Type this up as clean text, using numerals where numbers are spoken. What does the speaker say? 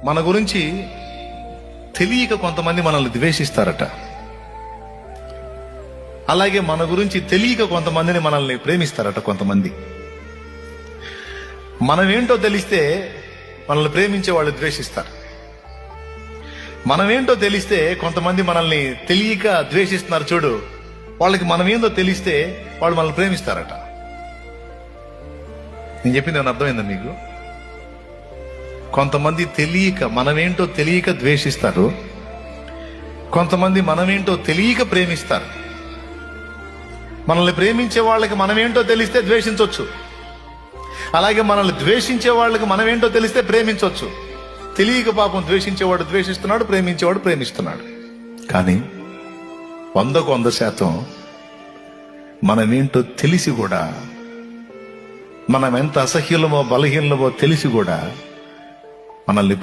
మన గురించి తెలియక కొంతమంది మనల్ని ద్వేషిస్తారట. అలాగే మన గురించి తెలియక కొంతమందిని మనల్ని ప్రేమిస్తారట. కొంతమంది మనమేంటో తెలిస్తే మనల్ని ప్రేమించే వాళ్ళు ద్వేషిస్తారు. మనమేంటో తెలిస్తే కొంతమంది మనల్ని తెలియక ద్వేషిస్తున్నారు చూడు, వాళ్ళకి మనమేందో తెలిస్తే వాళ్ళు మనల్ని ప్రేమిస్తారట. నేను చెప్పింది ఏమైనా అర్థమైందా మీకు? కొంతమంది తెలియక మనమేంటో తెలియక ద్వేషిస్తారు, కొంతమంది మనమేంటో తెలియక ప్రేమిస్తారు. మనల్ని ప్రేమించే వాళ్ళకి మనమేంటో తెలిస్తే ద్వేషించవచ్చు, అలాగే మనల్ని ద్వేషించే వాళ్ళకి మనమేంటో తెలిస్తే ప్రేమించవచ్చు. తెలియక పాపం ద్వేషించేవాడు ద్వేషిస్తున్నాడు, ప్రేమించేవాడు ప్రేమిస్తున్నాడు. కానీ 100కు 100% మనమేంటో తెలిసి కూడా, మనం ఎంత అసహ్యులమో బలహీనమో తెలిసి కూడా మనల్ని